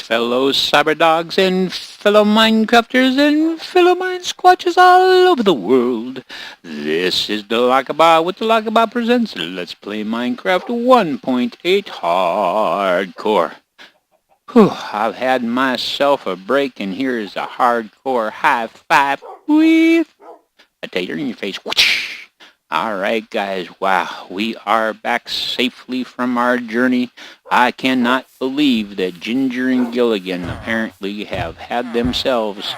fellow cyber dogs and fellow Minecrafters and fellow mine squatches all over the world. This is the Lockabah with the Lockabah Presents Let's Play Minecraft 1.8 Hardcore. Whew, I've had myself a break, and here is a hardcore high five with a tater in your face. Whoosh. Alright guys, wow, we are back safely from our journey. I cannot believe that Ginger and Gilligan apparently have had themselves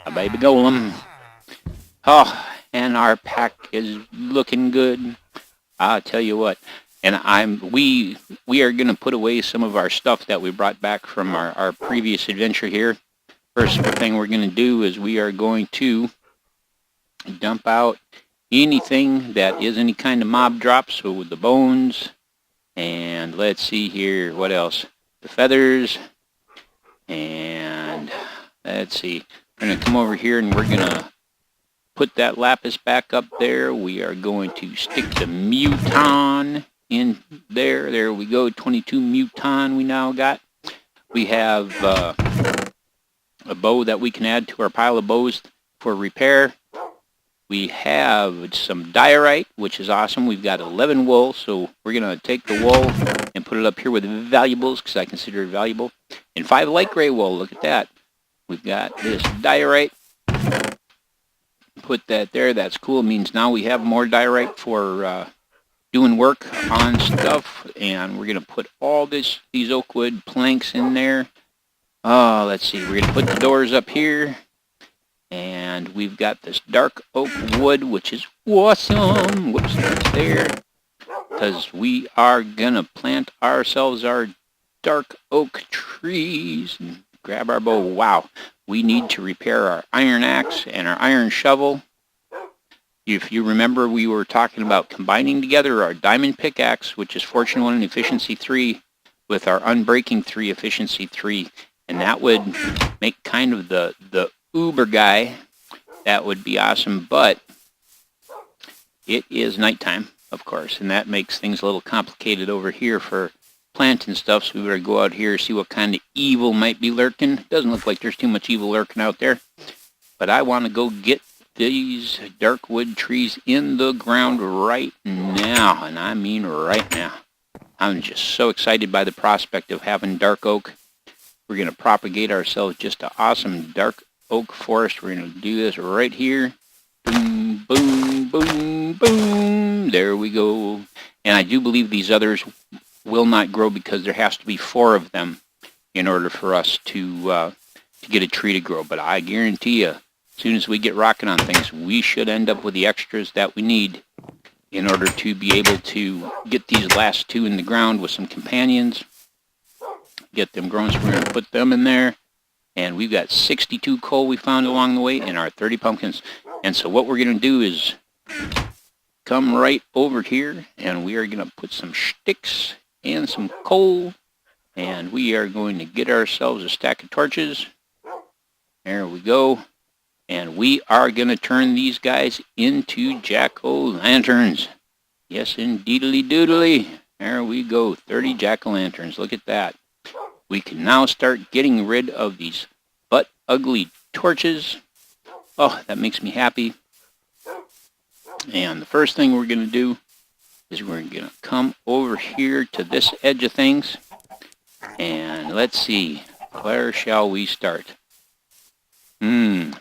a baby golem. Oh, and our pack is looking good. I'll tell you what, and we are going to put away some of our stuff that we brought back from our previous adventure here. First thing we're going to do is we are going to dump out anything that is any kind of mob drop, so with the bones, and let's see here, what else? The feathers, and let's see, we're going to come over here and we're going to put that lapis back up there. We are going to stick the muton in there. There we go, 22 muton we now got. We have a bow that we can add to our pile of bows for repair. We have some diorite, which is awesome. We've got 11 wool, so we're going to take the wool and put it up here with valuables, because I consider it valuable. And 5 light gray wool, look at that. We've got this diorite. Put that there, that's cool. It means now we have more diorite for doing work on stuff. And we're going to put all these oak wood planks in there. Let's see, we're going to put the doors up here. And we've got this dark oak wood, which is awesome. Whoops, that's there. Because we are going to plant ourselves our dark oak trees. And grab our bow. Wow. We need to repair our iron axe and our iron shovel. If you remember, we were talking about combining together our diamond pickaxe, which is Fortune 1 and Efficiency 3, with our Unbreaking 3 Efficiency 3. And that would make kind of the Uber guy. That would be awesome, but it is nighttime, of course, and that makes things a little complicated over here for planting stuff, so we better go out here, see what kind of evil might be lurking. Doesn't look like there's too much evil lurking out there, but I want to go get these dark wood trees in the ground right now, and I mean right now. I'm just so excited by the prospect of having dark oak. We're going to propagate ourselves just an awesome dark oak forest. We're going to do this right here. Boom, boom, boom, boom. There we go. And I do believe these others will not grow because there has to be 4 of them in order for us to get a tree to grow. But I guarantee you, as soon as we get rocking on things, we should end up with the extras that we need in order to be able to get these last 2 in the ground with some companions. Get them growing, so we're going to put them in there. And we've got 62 coal we found along the way and our 30 pumpkins. And so what we're going to do is come right over here, and we are going to put some sticks and some coal. And we are going to get ourselves a stack of torches. There we go. And we are going to turn these guys into jack-o'-lanterns. Yes, indeedly doodly. There we go. 30 jack-o'-lanterns. Look at that. We can now start getting rid of these ugly torches. Oh, that makes me happy. And the first thing we're going to do is we're going to come over here to this edge of things. And let's see, where shall we start?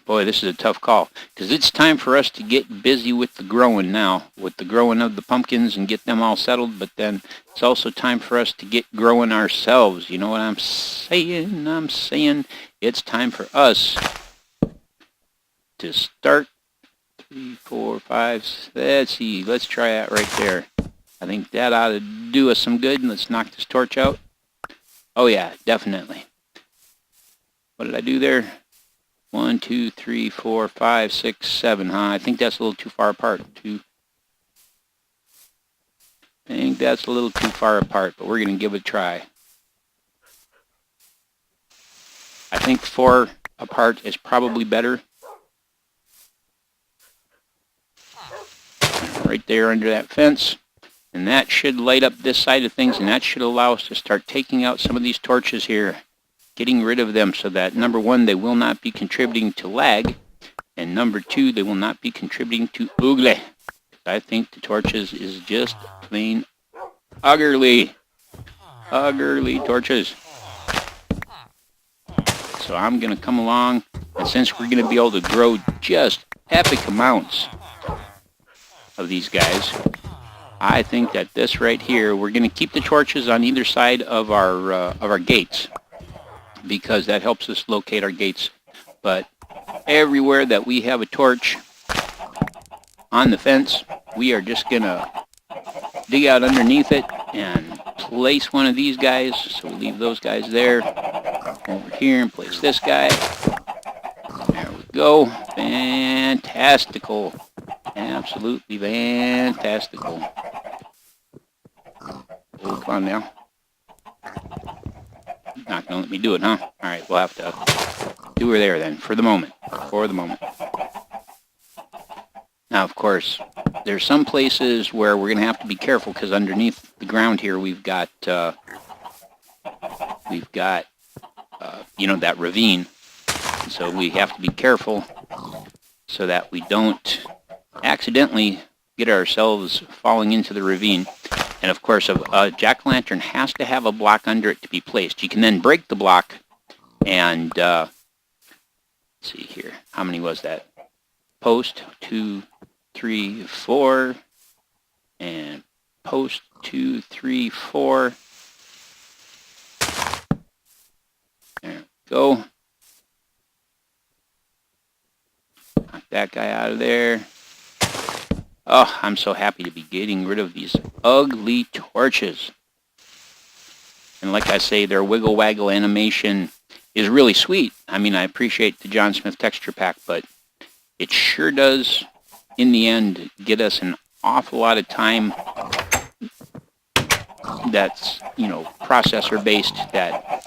Boy, this is a tough call, because it's time for us to get busy with the growing now, with the growing of the pumpkins and get them all settled, but then it's also time for us to get growing ourselves. You know what I'm saying? I'm saying it's time for us to start. 3, 4, 5, let's see, let's try that right there. I think that ought to do us some good. Let's knock this torch out. Oh yeah, definitely. What did I do there? 1, 2, 3, 4, 5, 6, 7, huh? I think that's a little too far apart. I think that's a little too far apart, but we're going to give it a try. I think 4 apart is probably better. Right there under that fence. And that should light up this side of things, and that should allow us to start taking out some of these torches here. getting rid of them so that, number one, they will not be contributing to lag, and number two, they will not be contributing to ugly. I think the torches is just plain ugly torches. So I'm going to come along, and since we're going to be able to grow just epic amounts of these guys, I think that this right here, we're going to keep the torches on either side of our gates, because that helps us locate our gates. But everywhere that we have a torch on the fence, we are just going to dig out underneath it and place one of these guys. So we'll leave those guys there. Over here and place this guy. There we go. Fantastical. Absolutely fantastical. Oh, come on now. Not gonna let me do it, huh? Alright, we'll have to do her there then, for the moment. Now, of course, there's some places where we're gonna have to be careful, because underneath the ground here we've got you know, that ravine. So we have to be careful so that we don't accidentally get ourselves falling into the ravine. And of course, a jack-o'-lantern has to have a block under it to be placed. You can then break the block and, let's see here, how many was that? Post 2, 3, 4, and post 2, 3, 4. There we go. Knock that guy out of there. Oh, I'm so happy to be getting rid of these ugly torches. And like I say, their wiggle waggle animation is really sweet. I mean, I appreciate the John Smith texture pack, but it sure does, in the end, get us an awful lot of time that's, you know, processor based, that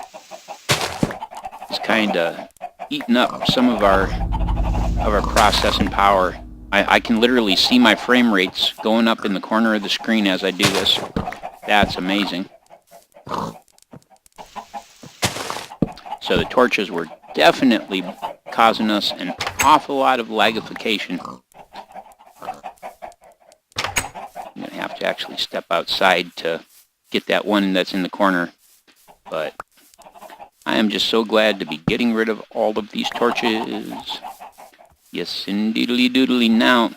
is kind of eating up some of our processing power. I can literally see my frame rates going up in the corner of the screen as I do this. That's amazing. So the torches were definitely causing us an awful lot of lagification. I'm going to have to actually step outside to get that one that's in the corner. But I am just so glad to be getting rid of all of these torches. Yes, indeedly doodly. Now,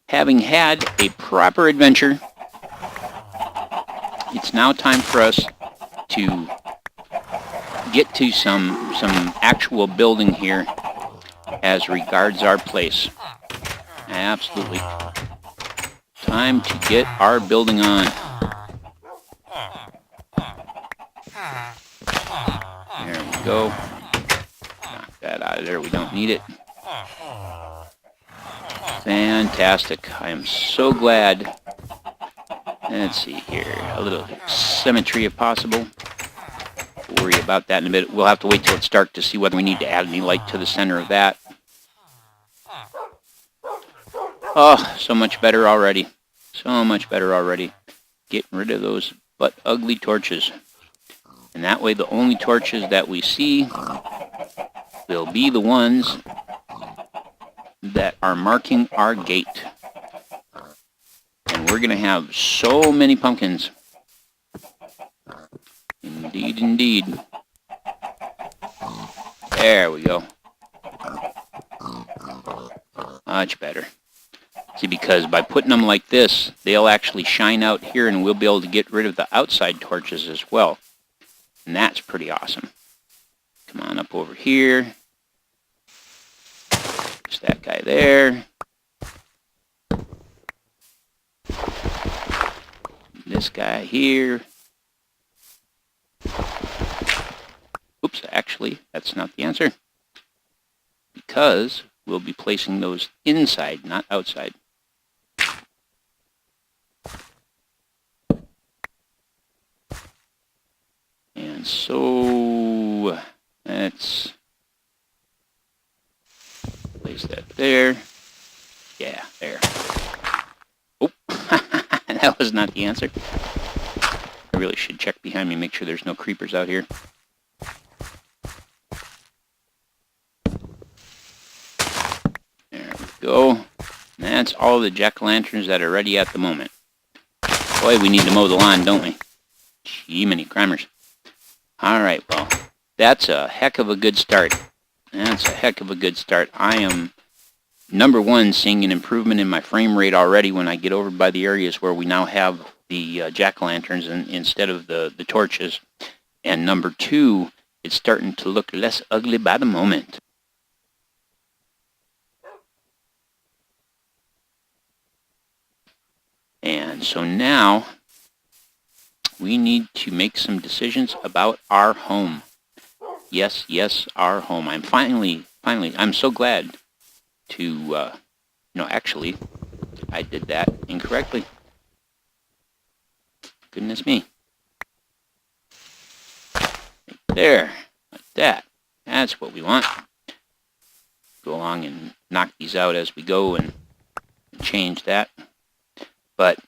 having had a proper adventure, it's now time for us to get to some actual building here as regards our place. Absolutely. Time to get our building on. There we go. Knock that out of there. We don't need it. Fantastic. I am so glad. Let's see here. A little symmetry if possible. We'll worry about that in a bit. We'll have to wait till it's dark to see whether we need to add any light to the center of that. Oh, so much better already. So much better already. Getting rid of those but ugly torches. And that way the only torches that we see will be the ones that are marking our gate. And we're going to have so many pumpkins. Indeed, indeed. There we go. Much better. See, because by putting them like this, they'll actually shine out here and we'll be able to get rid of the outside torches as well. And that's pretty awesome. Come on up over here. There's that guy there. This guy here. Oops, actually, that's not the answer. Because we'll be placing those inside, not outside. And so, let's place that there. Yeah, there. Oh, that was not the answer. I really should check behind me, make sure there's no creepers out here. go. That's all the jack-o'-lanterns that are ready at the moment. Boy, we need to mow the lawn, don't we? Gee, many crammers. Alright, well, that's a heck of a good start. That's a heck of a good start. I am, number one, seeing an improvement in my frame rate already when I get over by the areas where we now have the jack-o'-lanterns instead of the torches. And number two, it's starting to look less ugly by the moment. And so now we need to make some decisions about our home. Yes, yes, our home. I'm finally, I'm so glad to, no, actually, I did that incorrectly. Goodness me. Right there, like that. That's what we want. Go along and knock these out as we go and change that. But,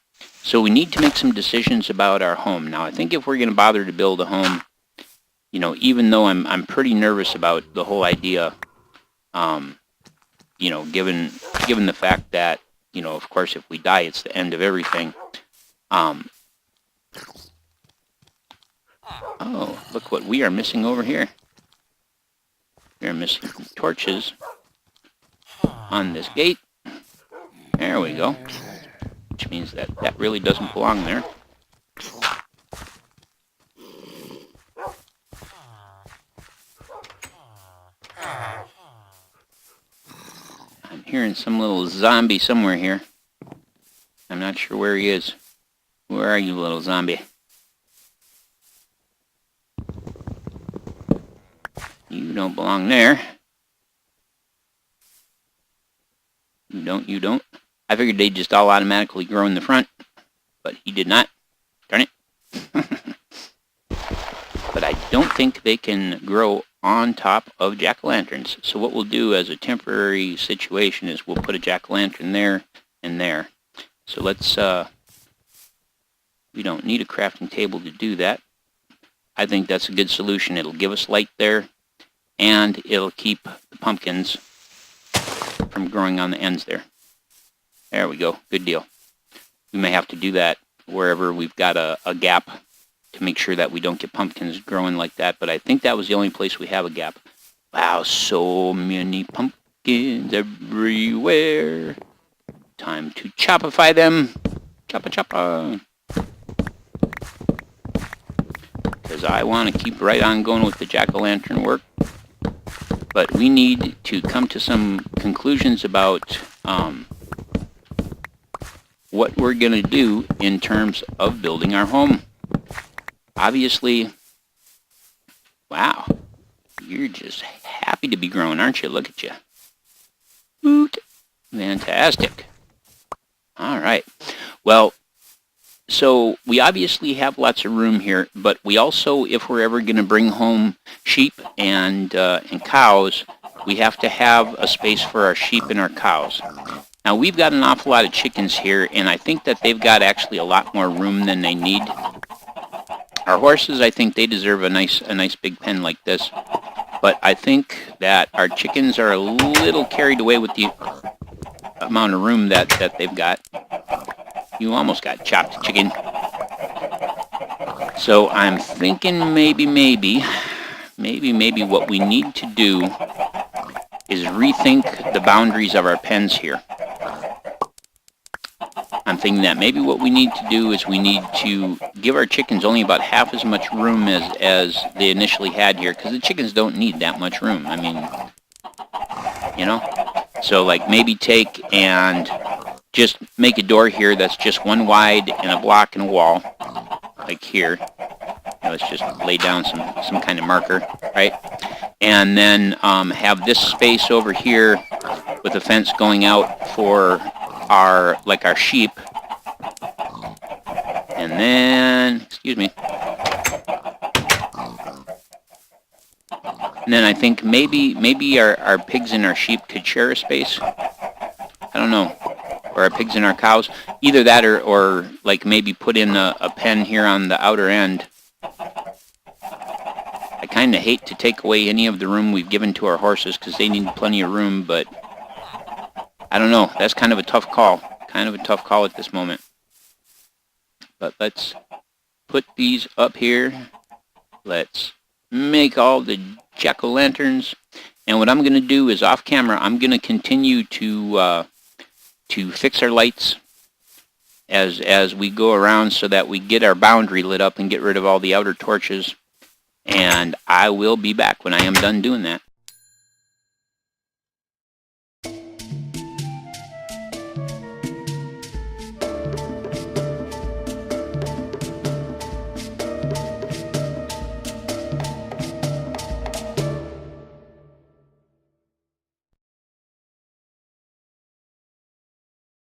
so we need to make some decisions about our home. Now, I think if we're going to bother to build a home, you know, even though I'm pretty nervous about the whole idea, you know, given the fact that, you know, of course, if we die, it's the end of everything. Oh, look what we are missing over here. We are missing torches on this gate. There we go. Which means that that really doesn't belong there. I'm hearing some little zombie somewhere here. I'm not sure where he is. Where are you, little zombie? You don't belong there. You don't. I figured they'd just all automatically grow in the front, but he did not. Darn it. But I don't think they can grow on top of jack-o'-lanterns. So what we'll do as a temporary situation is we'll put a jack-o'-lantern there and there. So let's, we don't need a crafting table to do that. I think that's a good solution. It'll give us light there, and it'll keep the pumpkins from growing on the ends there. There we go. Good deal. We may have to do that wherever we've got a gap to make sure that we don't get pumpkins growing like that. But I think that was the only place we have a gap. Wow, so many pumpkins everywhere. Time to chopify them. Choppa choppa. Because I want to keep right on going with the jack-o'-lantern work. But we need to come to some conclusions about what we're going to do in terms of building our home. Obviously, wow, you're just happy to be growing, aren't you? Look at you. Woot. Fantastic. All right. Well, so we obviously have lots of room here, but we also, if we're ever going to bring home sheep and cows, we have to have a space for our sheep and our cows. Now, we've got an awful lot of chickens here, and I think that they've got actually a lot more room than they need. Our horses, I think they deserve a nice big pen like this. But I think that our chickens are a little carried away with the amount of room that they've got. You almost got chopped, chicken. So I'm thinking maybe what we need to do is rethink the boundaries of our pens here. I'm thinking that maybe what we need to do is we need to give our chickens only about half as much room as they initially had here, because the chickens don't need that much room. I mean, you know? So like maybe take and just make a door here that's just one wide and a block and a wall, like here. Let's just lay down some kind of marker, right? And then have this space over here with a fence going out for our sheep. And then, excuse me. And then I think maybe our pigs and our sheep could share a space. I don't know. Or our pigs and our cows. Either that or like maybe put in a pen here on the outer end. I kind of hate to take away any of the room we've given to our horses because they need plenty of room, but I I don't know. That's kind of a tough call. Kind of a tough call at this moment. But let's put these up here. Let's make all the jack-o'-lanterns. And what I'm going to do is off camera, I'm going to continue to fix our lights as we go around so that we get our boundary lit up and get rid of all the outer torches. And I will be back when I am done doing that.